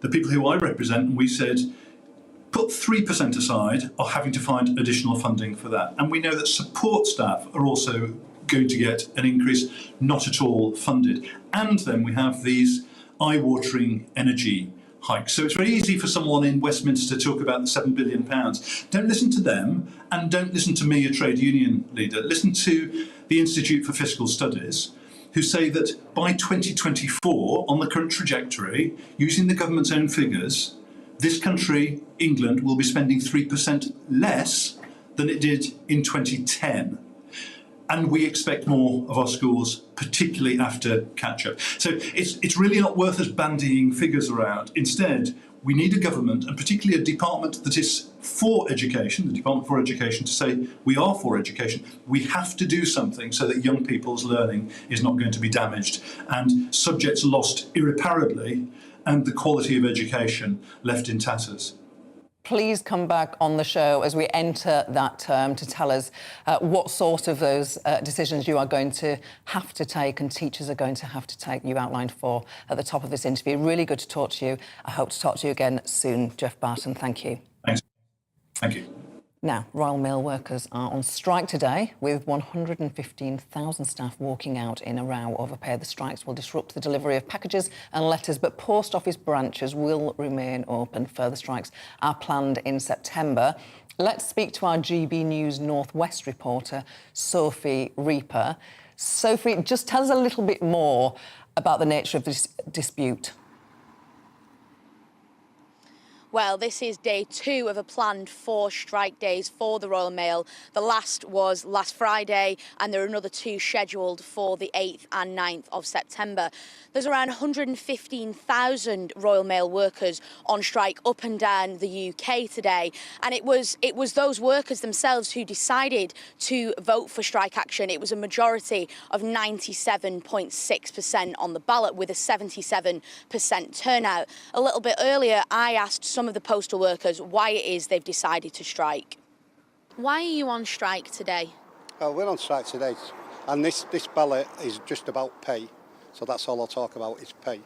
the people who I represent, we said, put 3% aside, are having to find additional funding for that. And we know that support staff are also going to get an increase, not at all funded. And then we have these eye-watering energy hikes. So it's very easy for someone in Westminster to talk about the £7 billion. Don't listen to them, and don't listen to me, a trade union leader. Listen to the Institute for Fiscal Studies, who say that by 2024, on the current trajectory, using the government's own figures, this country, England, will be spending 3% less than it did in 2010. And we expect more of our schools, particularly after catch-up. So it's really not worth us bandying figures around. Instead, we need a government, and particularly a department that is for education, the Department for Education, to say we are for education. We have to do something so that young people's learning is not going to be damaged and subjects lost irreparably and the quality of education left in tatters. Please come back on the show as we enter that term to tell us what sort of those decisions you are going to have to take and teachers are going to have to take. You outlined 4 at the top of this interview. Really good to talk to you. I hope to talk to you again soon, Jeff Barton. Thank you. Thanks. Thank you. Now, Royal Mail workers are on strike today, with 115,000 staff walking out in a row over pay. The strikes will disrupt the delivery of packages and letters, but post office branches will remain open. Further strikes are planned in September. Let's speak to our GB News North West reporter, Sophie Reaper. Sophie, just tell us a little bit more about the nature of this dispute. Well, this is day 2 of a planned 4 strike days for the Royal Mail. The last was last Friday, and there are another 2 scheduled for the 8th and 9th of September. There's around 115,000 Royal Mail workers on strike up and down the UK today, and it was those workers themselves who decided to vote for strike action. It was a majority of 97.6% on the ballot, with a 77% turnout. A little bit earlier, I asked some of the postal workers why it is they've decided to strike. Why are you on strike today? We're on strike today, and this ballot is just about pay, so that's all I'll talk about is pay.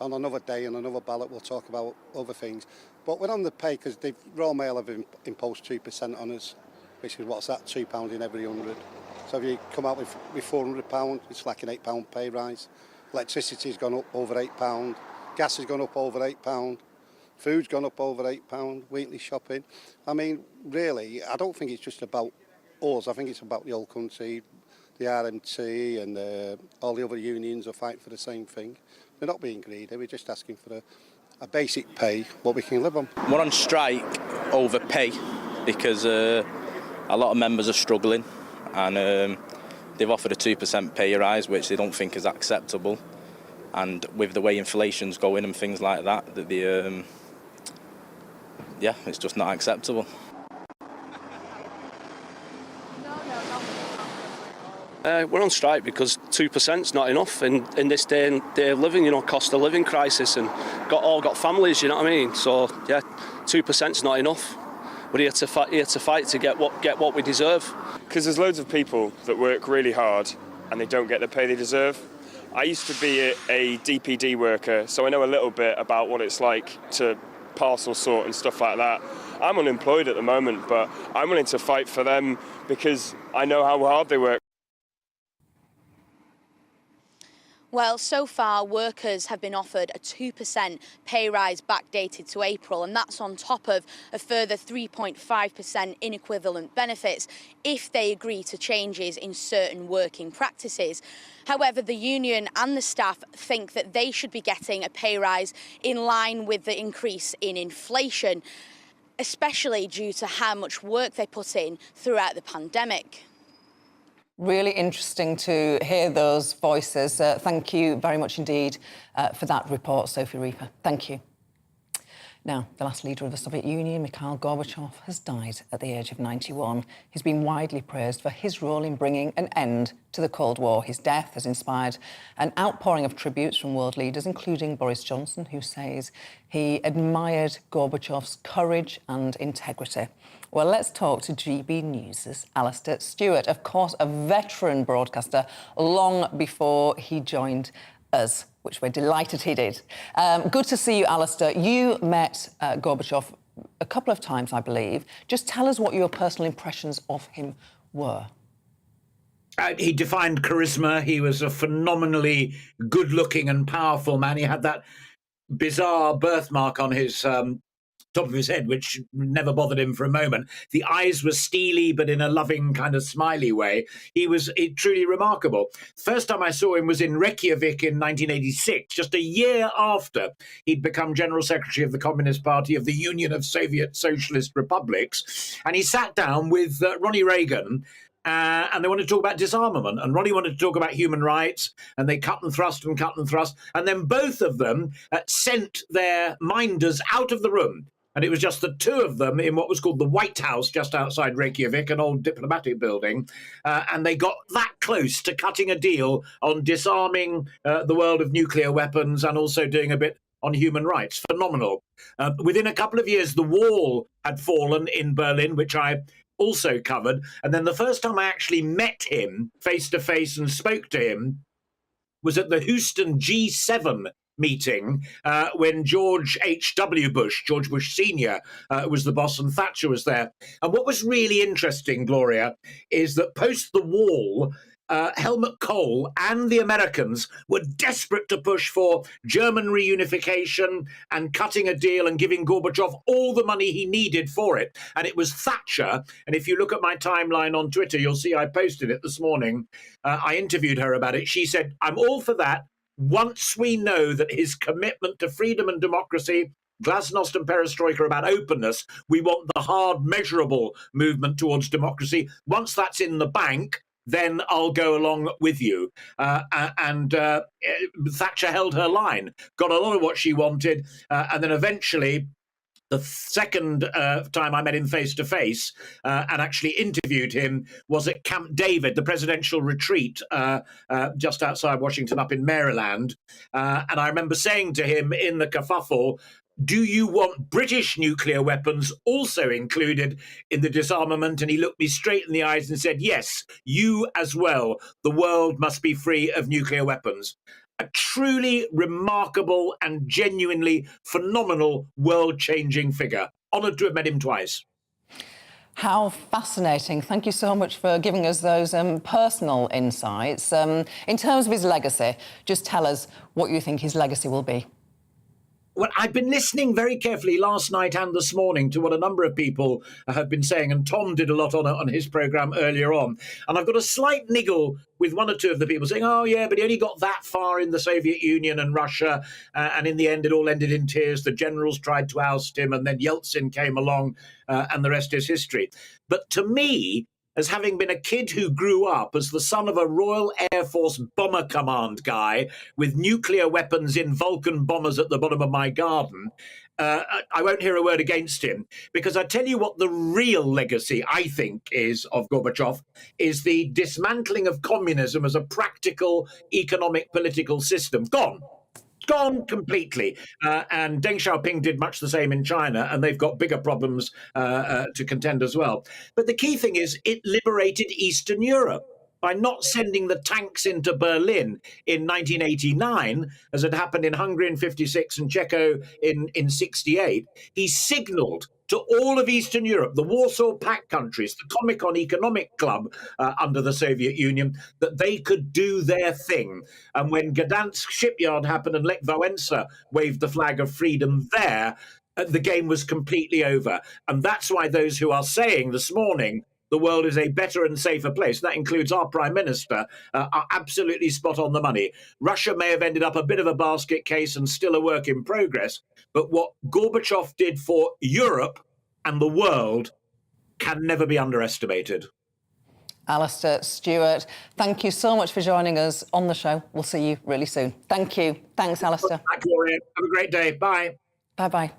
On another day and another ballot we'll talk about other things, but we're on the pay because the Royal Mail have imposed 2% on us, which is what's that, £2 in every 100. So if you come out with £400, it's like an £8 pay rise. Electricity's gone up over £8, gas has gone up over £8. Food's gone up over £8, weekly shopping. I mean, really, I don't think it's just about us. I think it's about the whole country. The RMT and all the other unions are fighting for the same thing. We're not being greedy, we're just asking for a basic pay, what we can live on. We're on strike over pay because a lot of members are struggling, and they've offered a 2% pay rise, which they don't think is acceptable. And with the way inflation's going and things like that, yeah, it's just not acceptable. We're on strike because 2% is not enough in this day of living, cost of living crisis, and got families, you know what I mean? So yeah, 2% is not enough. We're here to fight to get what we deserve. Because there's loads of people that work really hard and they don't get the pay they deserve. I used to be a DPD worker, so I know a little bit about what it's like to parcel sort and stuff like that. I'm unemployed at the moment, but I'm willing to fight for them because I know how hard they work. Well, so far, workers have been offered a 2% pay rise backdated to April, and that's on top of a further 3.5% in equivalent benefits if they agree to changes in certain working practices. However, the union and the staff think that they should be getting a pay rise in line with the increase in inflation, especially due to how much work they put in throughout the pandemic. Really interesting to hear those voices. Thank you very much indeed for that report, Sophie Reaper. Thank you. Now, the last leader of the Soviet Union, Mikhail Gorbachev, has died at the age of 91. He's been widely praised for his role in bringing an end to the Cold War. His death has inspired an outpouring of tributes from world leaders, including Boris Johnson, who says he admired Gorbachev's courage and integrity. Well, let's talk to GB News' Alistair Stewart, of course, a veteran broadcaster long before he joined us, which we're delighted he did. Good to see you, Alistair. You met Gorbachev a couple of times, I believe. Just tell us what your personal impressions of him were. He defined charisma. He was a phenomenally good-looking and powerful man. He had that bizarre birthmark on his top of his head, which never bothered him for a moment. The eyes were steely, but in a loving kind of smiley way. He was truly remarkable. First time I saw him was in Reykjavik in 1986, just a year after he'd become General Secretary of the Communist Party of the Union of Soviet Socialist Republics. And he sat down with Ronnie Reagan, and they wanted to talk about disarmament. And Ronnie wanted to talk about human rights, and they cut and thrust and cut and thrust. And then both of them sent their minders out of the room. And it was just the two of them in what was called the White House, just outside Reykjavik, an old diplomatic building. And they got that close to cutting a deal on disarming the world of nuclear weapons and also doing a bit on human rights. Phenomenal. Within a couple of years, the wall had fallen in Berlin, which I also covered. And then the first time I actually met him face to face and spoke to him was at the Houston G7 meeting when George H.W. Bush, George Bush Sr., was the boss and Thatcher was there. And what was really interesting, Gloria, is that post the wall, Helmut Kohl and the Americans were desperate to push for German reunification and cutting a deal and giving Gorbachev all the money he needed for it. And it was Thatcher. And if you look at my timeline on Twitter, you'll see I posted it this morning. I interviewed her about it. She said, I'm all for that once we know that his commitment to freedom and democracy, glasnost and perestroika, are about openness. We want the hard, measurable movement towards democracy. Once that's in the bank, then I'll go along with you. And Thatcher held her line, got a lot of what she wanted, and then eventually, the second time I met him face-to-face and actually interviewed him was at Camp David, the presidential retreat just outside Washington up in Maryland. And I remember saying to him in the kerfuffle, do you want British nuclear weapons also included in the disarmament? And he looked me straight in the eyes and said, yes, you as well. The world must be free of nuclear weapons. A truly remarkable and genuinely phenomenal world-changing figure. Honoured to have met him twice. How fascinating. Thank you so much for giving us those personal insights. In terms of his legacy, just tell us what you think his legacy will be. Well, I've been listening very carefully last night and this morning to what a number of people have been saying, and Tom did a lot on his programme earlier on. And I've got a slight niggle with one or two of the people saying, oh, yeah, but he only got that far in the Soviet Union and Russia, and in the end it all ended in tears. The generals tried to oust him, and then Yeltsin came along, and the rest is history. But to me, as having been a kid who grew up as the son of a Royal Air Force Bomber Command guy with nuclear weapons in Vulcan bombers at the bottom of my garden, I won't hear a word against him, because I tell you what the real legacy, I think, is of Gorbachev, is the dismantling of communism as a practical economic political system. Gone completely. And Deng Xiaoping did much the same in China, and they've got bigger problems to contend as well. But the key thing is it liberated Eastern Europe by not sending the tanks into Berlin in 1989, as had happened in Hungary in 56 and Czechia in 68. He signalled to all of Eastern Europe, the Warsaw Pact countries, the Comecon Economic Club under the Soviet Union, that they could do their thing. And when Gdansk shipyard happened and Lech Wałęsa waved the flag of freedom there, the game was completely over. And that's why those who are saying this morning the world is a better and safer place, that includes our Prime Minister, are absolutely spot on the money. Russia may have ended up a bit of a basket case and still a work in progress, but what Gorbachev did for Europe and the world can never be underestimated. Alistair Stewart, thank you so much for joining us on the show. We'll see you really soon. Thank you. Thanks, Alistair. Bye, Gloria. Have a great day. Bye. Bye-bye.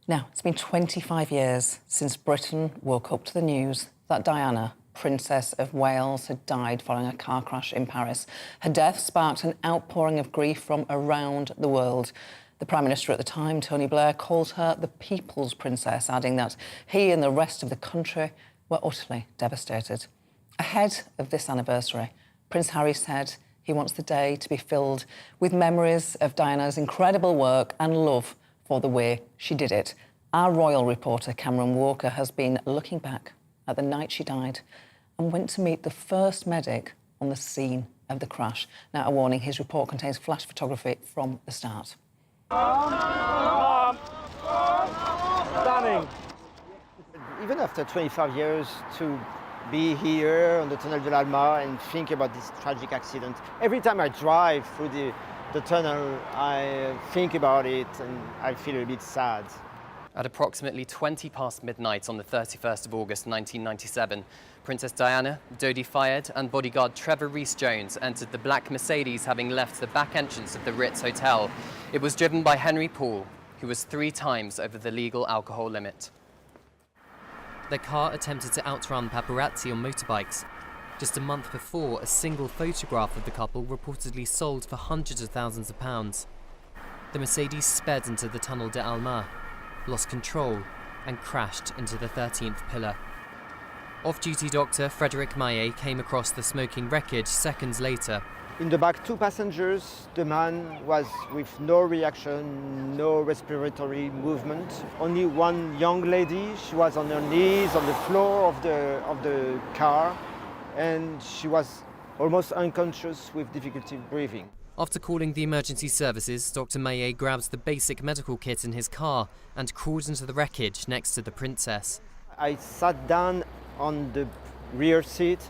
Now, it's been 25 years since Britain woke up to the news that Diana, Princess of Wales, had died following a car crash in Paris. Her death sparked an outpouring of grief from around the world. The Prime Minister at the time, Tony Blair, called her the People's Princess, adding that he and the rest of the country were utterly devastated. Ahead of this anniversary, Prince Harry said he wants the day to be filled with memories of Diana's incredible work and love for the way she did it. Our royal reporter, Cameron Walker, has been looking back at the night she died and went to meet the first medic on the scene of the crash. Now, a warning, his report contains flash photography from the start. Stunning. Even after 25 years, to be here on the Tunnel de l'Alma and think about this tragic accident, every time I drive through the tunnel, I think about it and I feel a bit sad. At approximately 20 past midnight on the 31st of August 1997, Princess Diana, Dodi Fayed and bodyguard Trevor Rees-Jones entered the black Mercedes, having left the back entrance of the Ritz Hotel. It was driven by Henry Paul, who was 3 times over the legal alcohol limit. Their car attempted to outrun paparazzi on motorbikes. Just a month before, a single photograph of the couple reportedly sold for hundreds of thousands of pounds. The Mercedes sped into the Tunnel de Alma, lost control and crashed into the 13th pillar. Off-duty doctor Frédéric Maillet came across the smoking wreckage seconds later. In the back, 2 passengers. The man was with no reaction, no respiratory movement. Only one young lady. She was on her knees on the floor of the car, and she was almost unconscious with difficulty breathing. After calling the emergency services, Dr. Maillet grabs the basic medical kit in his car and crawls into the wreckage next to the princess. I sat down on the rear seat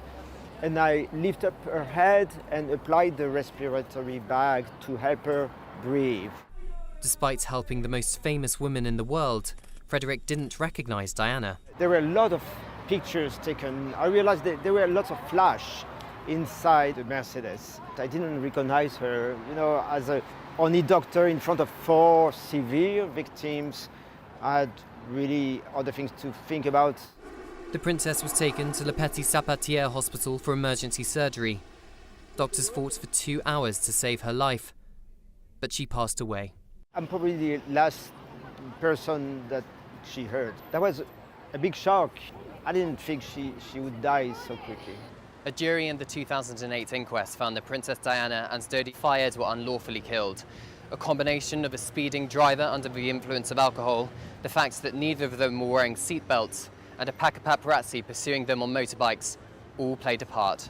and I lifted up her head and applied the respiratory bag to help her breathe. Despite helping the most famous woman in the world, Frédéric didn't recognise Diana. There were a lot of pictures taken. I realized that there were lots of flash inside the Mercedes. I didn't recognize her, as a only doctor in front of 4 severe victims. I had really other things to think about. The princess was taken to Le Petit Sapatier Hospital for emergency surgery. Doctors fought for 2 hours to save her life, but she passed away. I'm probably the last person that she heard. That was a big shock. I didn't think she would die so quickly. A jury in the 2008 inquest found that Princess Diana and Dodi Fayed were unlawfully killed. A combination of a speeding driver under the influence of alcohol, the fact that neither of them were wearing seatbelts, and a pack of paparazzi pursuing them on motorbikes all played a part.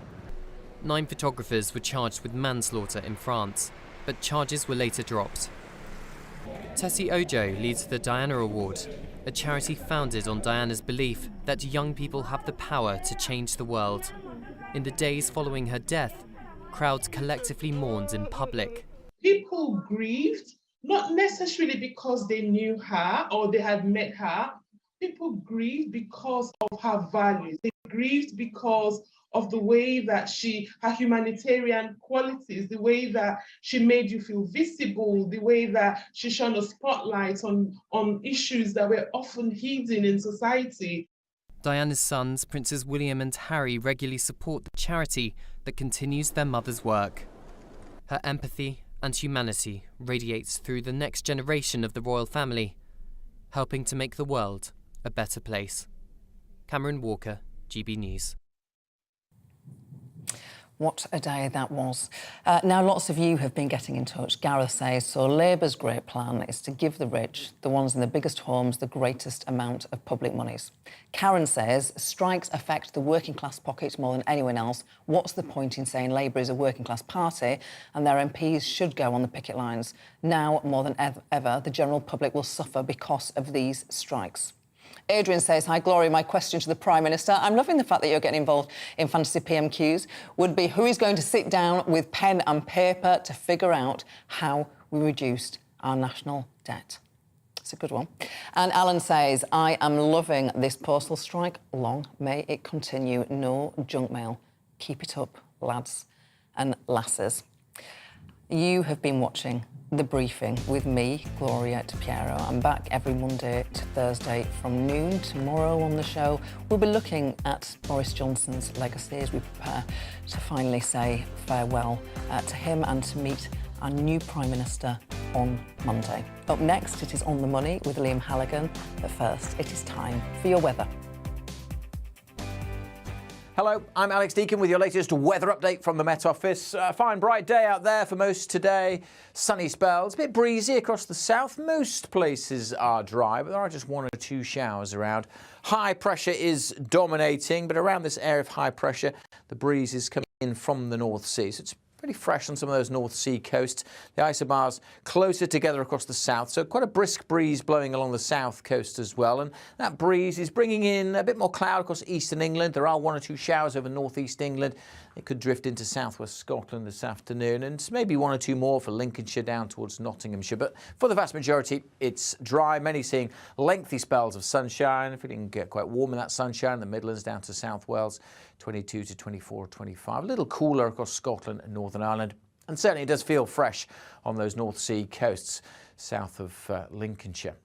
9 photographers were charged with manslaughter in France, but charges were later dropped. Tessie Ojo leads the Diana Award, a charity founded on Diana's belief that young people have the power to change the world. In the days following her death, crowds collectively mourned in public. People grieved, not necessarily because they knew her or they had met her. People grieved because of her values. They grieved because of the way that her humanitarian qualities, the way that she made you feel visible, the way that she shone a spotlight on issues that were often hidden in society. Diana's sons, Princes William and Harry, regularly support the charity that continues their mother's work. Her empathy and humanity radiates through the next generation of the royal family, helping to make the world a better place. Cameron Walker, GB News. What a day that was. Now, lots of you have been getting in touch. Gareth says, so Labour's great plan is to give the rich, the ones in the biggest homes, the greatest amount of public monies. Karen says, strikes affect the working class pockets more than anyone else. What's the point in saying Labour is a working class party and their MPs should go on the picket lines? Now, more than ever, the general public will suffer because of these strikes. Adrian says, hi, Gloria, my question to the Prime Minister, I'm loving the fact that you're getting involved in fantasy PMQs, would be who is going to sit down with pen and paper to figure out how we reduced our national debt? It's a good one. And Alan says, I am loving this postal strike. Long may it continue. No junk mail. Keep it up, lads and lasses. You have been watching The Briefing with me, Gloria De Piero. I'm back every Monday to Thursday from noon. Tomorrow on the show, we'll be looking at Boris Johnson's legacy as we prepare to finally say farewell to him and to meet our new Prime Minister on Monday. Up next, it is On the Money with Liam Halligan. But first, it is time for your weather. Hello, I'm Alex Deakin with your latest weather update from the Met Office. A fine bright day out there for most today. Sunny spells, a bit breezy across the south. Most places are dry, but there are just 1 or 2 showers around. High pressure is dominating, but around this area of high pressure, the breeze is coming in from the North Sea. So it's pretty fresh on some of those North Sea coasts. The isobars closer together across the south, so quite a brisk breeze blowing along the south coast as well. And that breeze is bringing in a bit more cloud across eastern England. There are 1 or 2 showers over northeast England. It could drift into southwest Scotland this afternoon, and maybe 1 or 2 more for Lincolnshire down towards Nottinghamshire. But for the vast majority, it's dry. Many seeing lengthy spells of sunshine, feeling quite warm in that sunshine. The Midlands down to South Wales, 22 to 24 or 25. A little cooler across Scotland and Northern Ireland. And certainly it does feel fresh on those North Sea coasts south of Lincolnshire.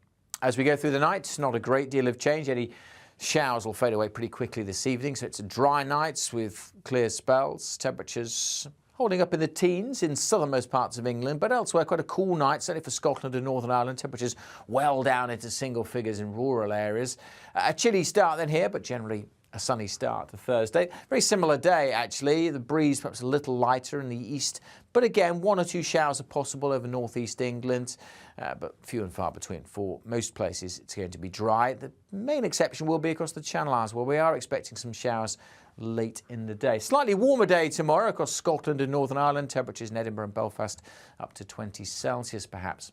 As we go through the night, not a great deal of change. Any showers will fade away pretty quickly this evening, so it's a dry night with clear spells. Temperatures holding up in the teens in southernmost parts of England, but elsewhere quite a cool night, certainly for Scotland and Northern Ireland. Temperatures well down into single figures in rural areas. A chilly start then here, but generally a sunny start to Thursday. Very similar day, actually. The breeze perhaps a little lighter in the east, but again, 1 or 2 showers are possible over northeast England, but few and far between. For most places, it's going to be dry. The main exception will be across the Channel Islands, where we are expecting some showers late in the day. Slightly warmer day tomorrow across Scotland and Northern Ireland. Temperatures in Edinburgh and Belfast up to 20 Celsius, perhaps.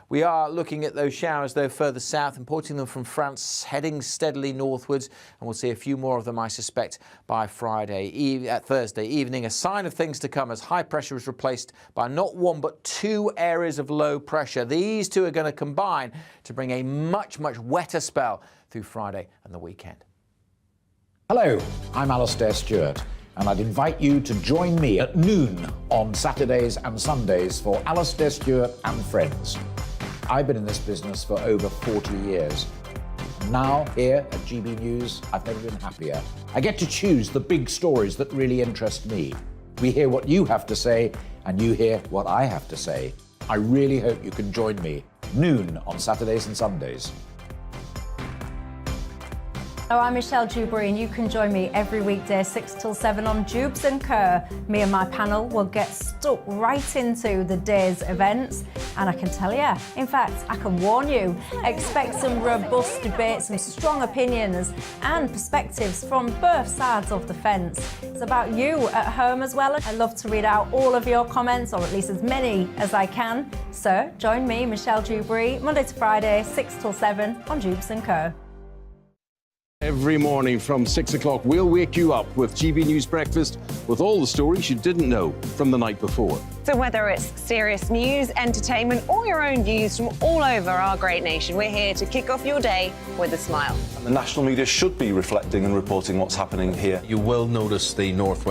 We are looking at those showers, though, further south, importing them from France, heading steadily northwards, and we'll see a few more of them, I suspect, by Thursday evening. A sign of things to come as high pressure is replaced by not 1 but 2 areas of low pressure. These 2 are going to combine to bring a much, much wetter spell through Friday and the weekend. Hello, I'm Alastair Stewart, and I'd invite you to join me at noon on Saturdays and Sundays for Alastair Stewart and Friends. I've been in this business for over 40 years. Now, here at GB News, I've never been happier. I get to choose the big stories that really interest me. We hear what you have to say, and you hear what I have to say. I really hope you can join me, noon on Saturdays and Sundays. Hello, I'm Michelle Dewberry, and you can join me every weekday 6 till 7 on Jubes & Kerr. Me and my panel will get stuck right into the day's events, and I can tell you, in fact, I can warn you, expect some robust debates, some strong opinions and perspectives from both sides of the fence. It's about you at home as well. I love to read out all of your comments, or at least as many as I can. So join me, Michelle Dewberry, Monday to Friday, 6 till 7 on Jubes & Kerr. Every morning from 6 o'clock, we'll wake you up with GB News Breakfast with all the stories you didn't know from the night before. So whether it's serious news, entertainment, or your own views from all over our great nation, we're here to kick off your day with a smile. The national media should be reflecting and reporting what's happening here. You will notice the northwest